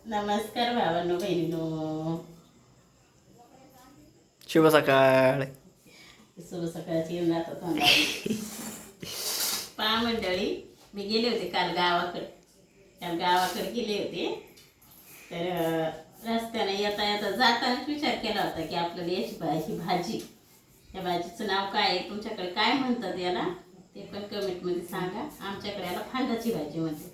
नमस्कार भावांनो बहिणीनो. शुभ सकाळ. शुभ सकाळची नातं तोंडाली. पहा मंडळी, मी गेले होते काल गावाकडे गेले होते. तर रस्त्याने येता येता जातानाच विचार केला होता की आपल्याला याची भाजी, या भाजीचं नाव काय आहे, तुमच्याकडे काय म्हणतात याला ते पण कमेंटमध्ये सांगा. आमच्याकडे याला फांदाची भाजी म्हणते.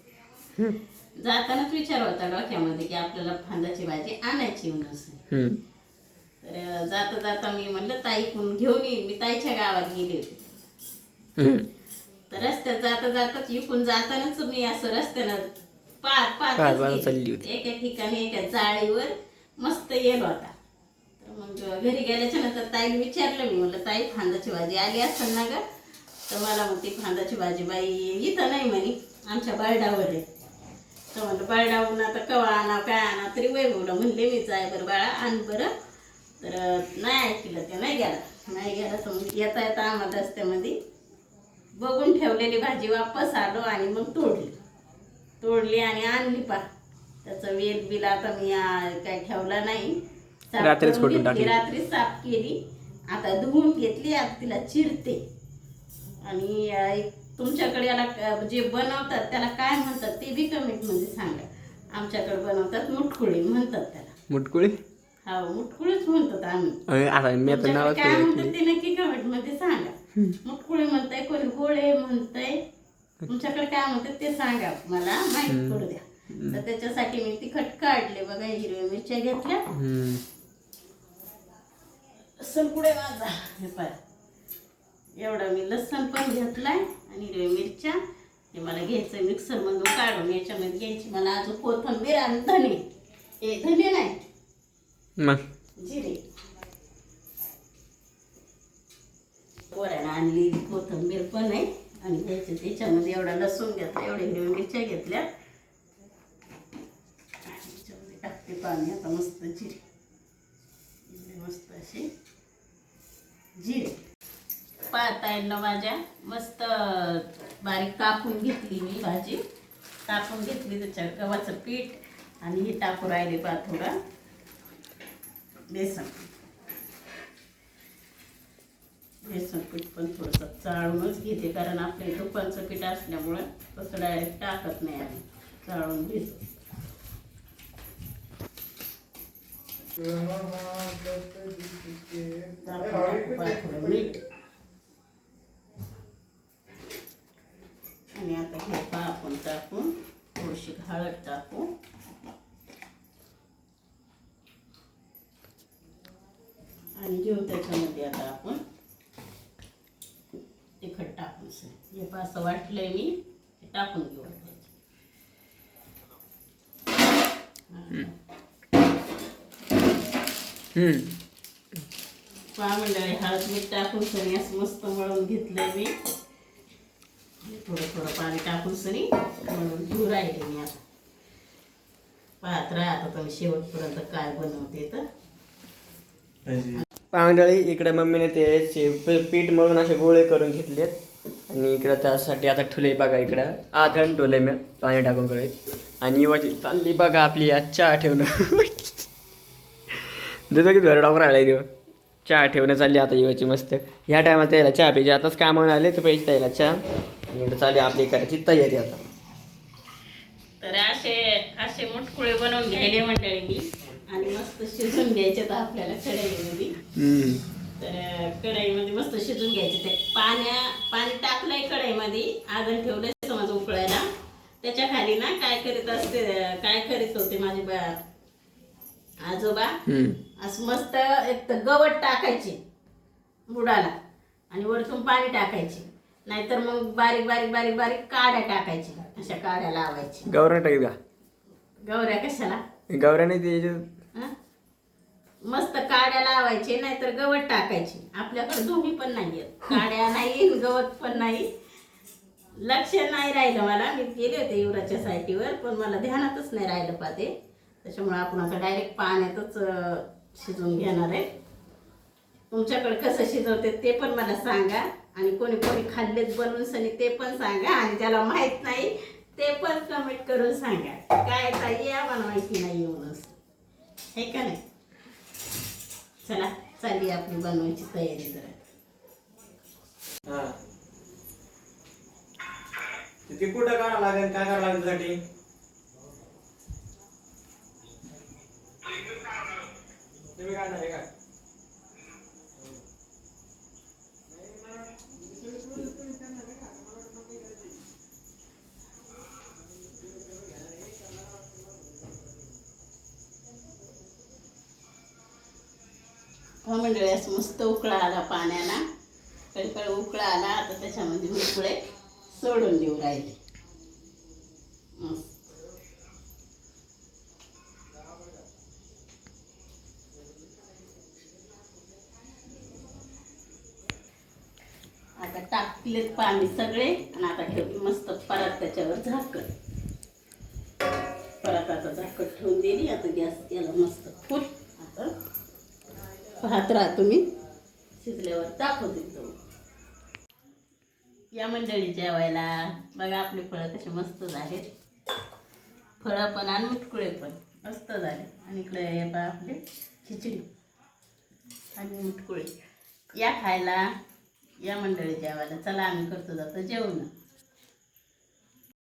जातानाच विचार होता डोक्यामध्ये की आपल्याला फांदाची भाजी आणायची म्हणून. तर जाता जाता मी म्हणलं ताईकडून घेऊन येईन. मी ताईच्या गावात गेले होते. तर रस्त्यात जाता जाताच इकडून जातानाच मी असं रस्त्यानं पाहत चालली होती. एका ठिकाणी एका जाळीवर मस्त येलो होता. तर मग घरी गेल्याच्या नंतर ताईला विचारलं मी, म्हणलं ताई फांदाची भाजी आली असेल ना ग. तर मला म्हणते फांदाची भाजी बाई इथं नाही म्हणे, आमच्या बर्डावर आहे. तर म्हणलं बर्डावरून आता कवा आणा काय आणा, तरी वैभवला म्हणले मी जाय बरं बाळा आण बरं. तर नाही ऐकलं, ते नाही गेला. तर मग येता येता आम्हाला रस्त्यामध्ये बघून ठेवलेली भाजी वापस आलो आणि मग तोडली आणि आणली. त्याचं वेल बिल आता मी काय ठेवला नाही, रात्रीच फोडून टाकली. रात्री साफ केली, आता धुवून घेतली. आता तिला चिरते. आणि तुमच्याकडे याला जे बनवतात त्याला काय म्हणतात ते बी कमेंट मध्ये सांगा. आमच्याकडे बनवतात मुटकुळी म्हणतात त्याला. मुटकुळी? हा, मुटकुळीच म्हणतात आम्ही. आता मी आता नाव काय म्हणतात ते नक्की कमेंट मध्ये सांगा. मुटकुळी म्हणताय, कोणी गोळे म्हणताय, तुमच्याकडे काय म्हणतात ते सांगा, मला माहिती पडू द्या. तर त्याच्यासाठी मी तिखट काढले बघा, हिरव्या मिरच्या घेतल्या. लसूण पुढे माझा हे पाय एवढा मी लसूण पण घेतलाय आणि हिरव्या मिरच्या हे मला घ्यायचं मिक्सर मधून काढून. याच्यामध्ये घ्यायची मला अजून कोथिंबीर आणि धने नाही जिरे. पोरानं आणली कोथिंबीर पण आहे आणि घ्यायचं त्याच्यामध्ये एवढा लसूण घेतला, एवढ्या हिरव्या मिरच्या घेतल्या. त्याच्यामध्ये टाकते पाणी आता. मस्त जिरे, मस्त असे जिरे पाहताय ना माझ्या. मस्त बारीक कापून घेतली मी भाजी, कापून घेतली. त्याच्यावर गव्हाचं पीठ आणि हे टाकून राहिले पा थोडं बेसन पीठ पण थोडंसं चाळूनच घेते, कारण आपले दुपारचं पीठ असल्यामुळं तसं डायरेक्ट टाकत नाही, आम्ही चाळून घेतो. मीठ आणि आता हे आपण टाकून थोडीशी हळद टाकू आणि घेऊ त्याच्यामध्ये आता आपण तिखट टाकून हे असं वाटलंय मी, हे टाकून घेऊ. पहा मंडळी, हळद मीठ टाकून सनी असं मस्त मळून घेतलंय मी. थोडं पाणी टाकून सनी मळून घेऊ राहिले मी. आता पाहत राहा आता तुम्ही शेवटपर्यंत काय बनवते. तर मंडळी, इकडे मम्मीने ते पीठ मळून असे गोळे करून घेतलेत आणि इकडे त्यासाठी आता ठुले बघा. इकडं आधण ठुले मी पाणी टाकून कडे. आणि युवाची चालली बघा आपली आज चहा ठेवणं. जसं की घर डॉक्टर आलाय देव चहा ठेवणं चालली आता युवाची मस्त. ह्या टायमात त्याला चहा पाहिजे. आताच कामावून आले तर पाहिजे त्याला चहा. आणि चालली आपली करायची तयारी आता. तर असे मुटकुळे बनवून घ्यायले मंडळी मी आणि मस्त शिजून घ्यायचे तर आपल्याला कढईमध्ये. तर कढईमध्ये मस्त शिजून घ्यायचे. ते पाणी टाकलंय कढईमध्ये, आगन ठेवलंय समज उकळायला. त्याच्या खाली ना काय करीत होते माझे आजोबा, असं मस्त एक तर गवत टाकायचे बुडाला आणि वरतून पाणी टाकायचे, नाहीतर मग बारीक बारीक बारीक बारीक काड्या टाकायच्या. अशा काड्या लावायची. गौऱ्या टाकत का? गौऱ्या कशाला? गौऱ्या नाही ते मस्त काड्या लावायचे, नाहीतर गवत टाकायचे. आपल्याकडे दोन्ही पण नाहीये, काड्या नाही गवत पण नाही. लक्ष नाही राहिलं मला. मी गेले होते युवराच्या साईटीवर, पण मला ध्यानातच नाही राहिलं पाहते. त्याच्यामुळे आपण आता डायरेक्ट पाण्यातच शिजवून घेणार आहे. तुमच्याकडे कसं शिजवते ते पण मला सांगा. आणि कोणी कोणी खाल्लेत बनवून सनी ते पण सांगा. आणि ज्याला माहीत नाही ते पण कमेंट करून सांगा काय ताई आम्हाला माहिती नाही म्हणून हे का नाही. चला चालली आपली बनवायची तयारी जरा. हा ते कुठं काढावं लागेल, काय करावं लागेल त्यासाठी? तुम्ही काढणार आहे का? हा मंडळी असं मस्त उकळा आला पाण्याला, कडकड उकळा आला. आता त्याच्यामध्ये उकळे सोडून देऊ राहिले. मस्त आता टाकलेत पाणी सगळे आणि आता ठेवली मस्त परत त्याच्यावर झाकण. परत आता झाकण ठेवून दिली. आता गॅस केला मस्त फुल. आता पाहत राहा तुम्ही, शिजल्यावर दाखवते तो. या मंडळी जेवायला. बघा आपले फळं कसे मस्त झालेत, फळं पण आणि मुटकुळे पण मस्त झाले. आणि इकडे बघा आपली खिचडी आणि मुटकुळे. या खायला, या मंडळी जेवायला. चला आम्ही करतो जातो जेवण.